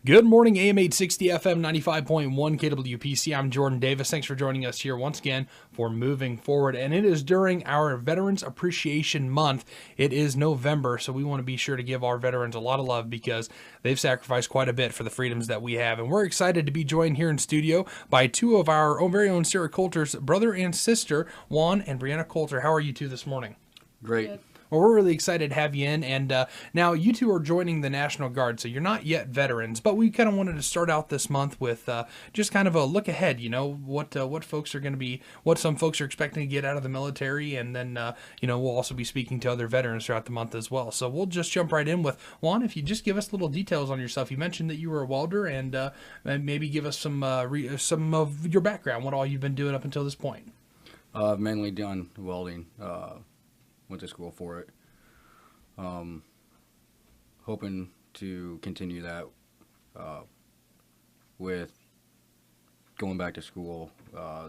Good morning, AM 860 FM 95.1 KWPC. I'm Jordan Davis. Thanks for joining us here once again for Moving Forward. And it is during our Veterans Appreciation Month. It is November, so we want to be sure to give our veterans a lot of love because they've sacrificed quite a bit for the freedoms that we have. And we're excited to be joined here in studio by two of our very own Sarah Coulter's brother and sister, Juan and Breanna Coulter. How are you two this morning? Great. Good. Well, we're really excited to have you in, and now you two are joining the National Guard, so you're not yet veterans, but we kind of wanted to start out this month with just kind of a look ahead, you know, what folks are going to be, what some folks are expecting to get out of the military, and then, we'll also be speaking to other veterans throughout the month as well. So we'll just jump right in with, Juan, if you just give us little details on yourself. You mentioned that you were a welder, and maybe give us some of your background, what all you've been doing up until this point. Mainly done welding. Went to school for it. Hoping to continue that with going back to school.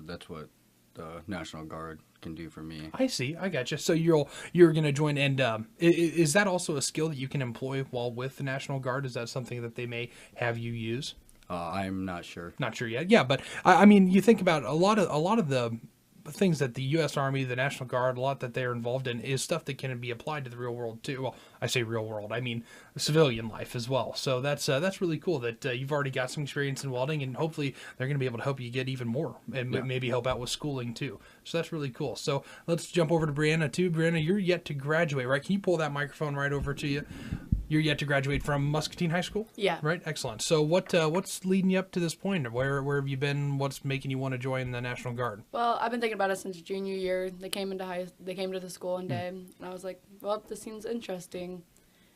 That's what the National Guard can do for me. I see. I gotcha. So you're going to join, and is that also a skill that you can employ while with the National Guard? Is that something that they may have you use? I'm not sure. Not sure yet. Yeah, but I mean, you think about a lot of the things that the U.S. Army, the National Guard, a lot that they're involved in is stuff that can be applied to the real world too. Well, I say real world, I mean civilian life as well. So that's really cool that you've already got some experience in welding, and hopefully they're going to be able to help you get even more, and maybe help out with schooling too. So that's really cool. So let's jump over to Breanna too. Breanna, you're yet to graduate, right? Can you pull that microphone right over to you? You're yet to graduate from Muscatine High School? Yeah. Right? Excellent. So what's leading you up to this point? Where have you been? What's making you want to join the National Guard? Well, I've been thinking about it since junior year. They came to the school one day, and I was like, well, this seems interesting. And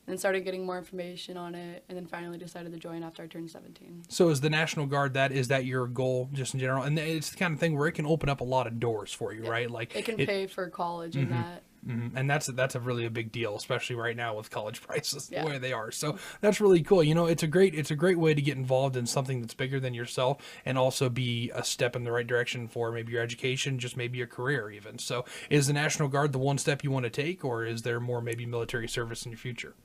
then started getting more information on it, and then finally decided to join after I turned 17. So is the National Guard, is that your goal just in general? And it's the kind of thing where it can open up a lot of doors for you, right? Like It can pay for college and that. Mm-hmm. And that's a really a big deal, especially right now with college prices the Yeah. way they are. So that's really cool. You know, it's a great way to get involved in something that's bigger than yourself, and also be a step in the right direction for maybe your education, just maybe your career even. So is the National Guard the one step you want to take, or is there more maybe military service in your future?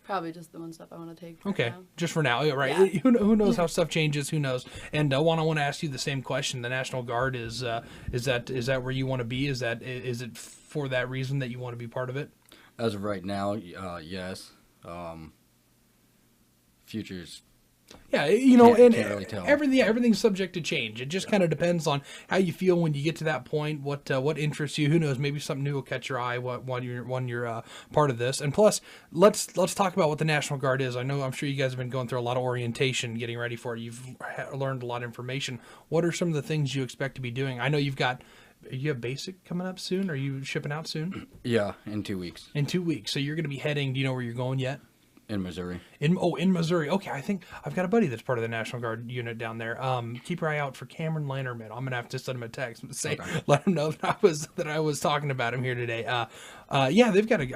Probably just the one step I want to take. Okay, now. just for now, right? Yeah. Who knows how stuff changes? Who knows? And Juan, I want to ask you the same question. The National Guard is that where you want to be? Is it for that reason that you want to be part of it? As of right now, yes. Futures. Yeah, and can't really tell. everything's subject to change. It just kind of depends on how you feel when you get to that point. What interests you? Who knows? Maybe something new will catch your eye. When you're part of this. And plus, let's talk about what the National Guard is. I'm sure you guys have been going through a lot of orientation, getting ready for it. You've learned a lot of information. What are some of the things you expect to be doing? I know you have basic coming up soon. Are you shipping out soon? Yeah, in 2 weeks. In 2 weeks. So you're going to be heading. Do you know where you're going yet? In Missouri. In Missouri. Okay, I think I've got a buddy that's part of the National Guard unit down there. Keep your eye out for Cameron Lannerman. I'm gonna have to send him a text and say, let him know that I was talking about him here today. Yeah, I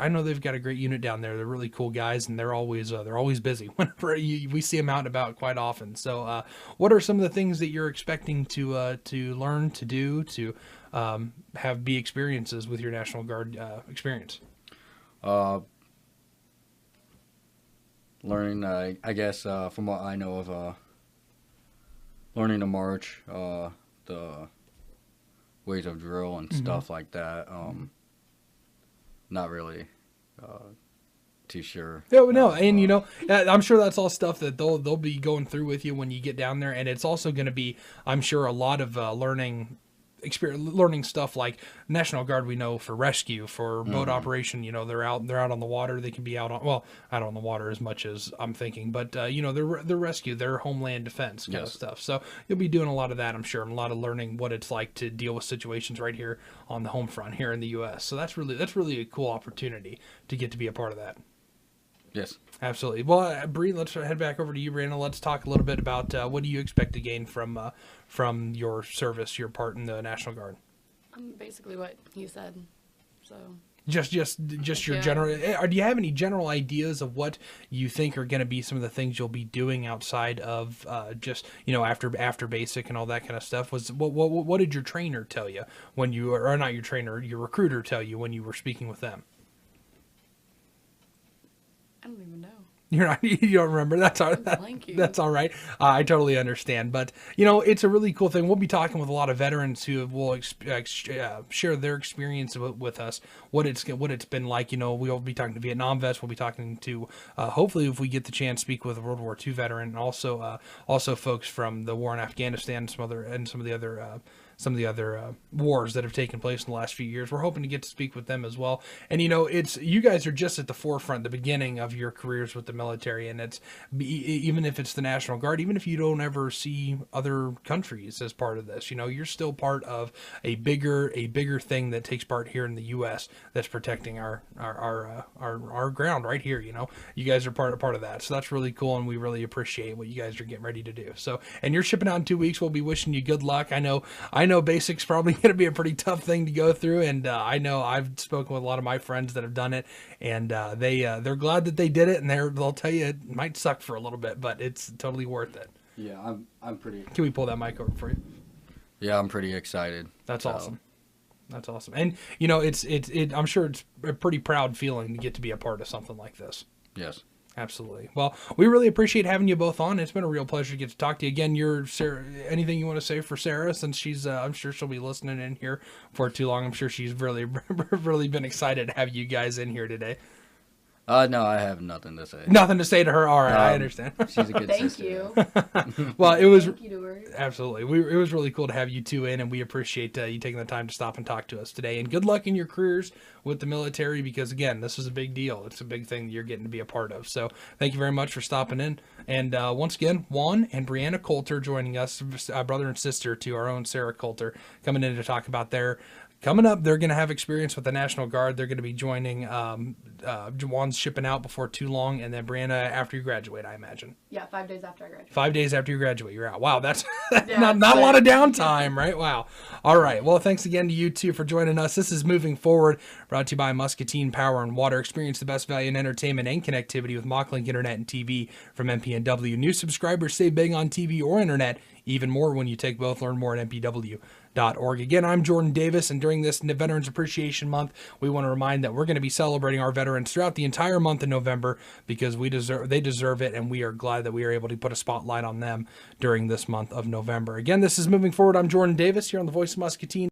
know they've got a great unit down there. They're really cool guys, and they're always busy. Whenever we see them out and about quite often. So, what are some of the things that you're expecting to learn, to do, to be experiences with your National Guard experience? Learning, I guess, from what I know of, learning to march, the ways of drill and stuff like that. Not really too sure. No, and I'm sure that's all stuff that they'll be going through with you when you get down there, and it's also going to be, I'm sure, a lot of learning stuff like National Guard. We know for rescue, for boat operation, they're out on the water. They can be out on the water as much as I'm thinking, but they're rescue, their homeland defense kind of stuff. So you'll be doing a lot of that, I'm sure, and a lot of learning what it's like to deal with situations right here on the home front here in the U.S. So that's really a cool opportunity to get to be a part of that. Yes. Absolutely. Well, Bree, let's head back over to you, Breanna. Let's talk a little bit about what do you expect to gain from your service, your part in the National Guard. Basically what he said. So. Just your general. Do you have any general ideas of what you think are going to be some of the things you'll be doing outside of just after basic and all that kind of stuff? What did your trainer tell you when you, or not your trainer, your recruiter tell you when you were speaking with them? I don't even know. You're not, you don't remember. That's all, Blanking. that's all right. I totally understand. But, you know, it's a really cool thing. We'll be talking with a lot of veterans who will share their experience with us, what it's been like. You know, we'll be talking to Vietnam vets. We'll be talking to, hopefully, if we get the chance, speak with a World War II veteran, and also folks from the war in Afghanistan and some of the other wars that have taken place in the last few years. We're hoping to get to speak with them as well. And, you know, you guys are just at the forefront, the beginning of your careers with the military. And it's, even if it's the National Guard, even if you don't ever see other countries as part of this, you know, you're still part of a bigger thing that takes part here in the U.S. that's protecting our ground right here. You know, you guys are part of that. So that's really cool. And we really appreciate what you guys are getting ready to do. So, and you're shipping out in 2 weeks. We'll be wishing you good luck. I know basic's probably going to be a pretty tough thing to go through, and I know I've spoken with a lot of my friends that have done it, and they're glad that they did it, and they'll tell you it might suck for a little bit, but it's totally worth it. Yeah, I'm pretty. Can we pull that mic over for you? Yeah, I'm pretty excited. That's awesome. That's awesome, and you know I'm sure it's a pretty proud feeling to get to be a part of something like this. Yes. Absolutely. Well, we really appreciate having you both on. It's been a real pleasure to get to talk to you again. Sarah, anything you want to say for Sarah, since she's, I'm sure she'll be listening in here for too long. I'm sure she's really, really been excited to have you guys in here today. No, I have nothing to say. Nothing to say to her. All right, I understand. She's a good Thank sister. you. Well, it was Thank you to her. absolutely. It was really cool to have you two in, and we appreciate you taking the time to stop and talk to us today. And good luck in your careers with the military, because again, this is a big deal. It's a big thing that you're getting to be a part of. So thank you very much for stopping in. And once again, Juan and Breanna Coulter joining us, brother and sister to our own Sarah Coulter, coming in to talk about their. Coming up, they're going to have experience with the National Guard. They're going to be joining, Juan's shipping out before too long, and then Breanna after you graduate, I imagine. Yeah, 5 days after I graduate. 5 days after you graduate, you're out. Wow, that's Yeah, not a lot of downtime, right? Wow. All right. Well, thanks again to you two for joining us. This is Moving Forward, brought to you by Muscatine Power and Water. Experience the best value in entertainment and connectivity with Mocklink Internet and TV from MPNW. New subscribers save big on TV or internet, even more when you take both. Learn more at mpw.org. Again, I'm Jordan Davis, and during this Veterans Appreciation Month, we want to remind that we're going to be celebrating our veterans throughout the entire month of November, because they deserve it, and we are glad that we are able to put a spotlight on them during this month of November. Again, this is Moving Forward. I'm Jordan Davis here on the Voice of Muscatine.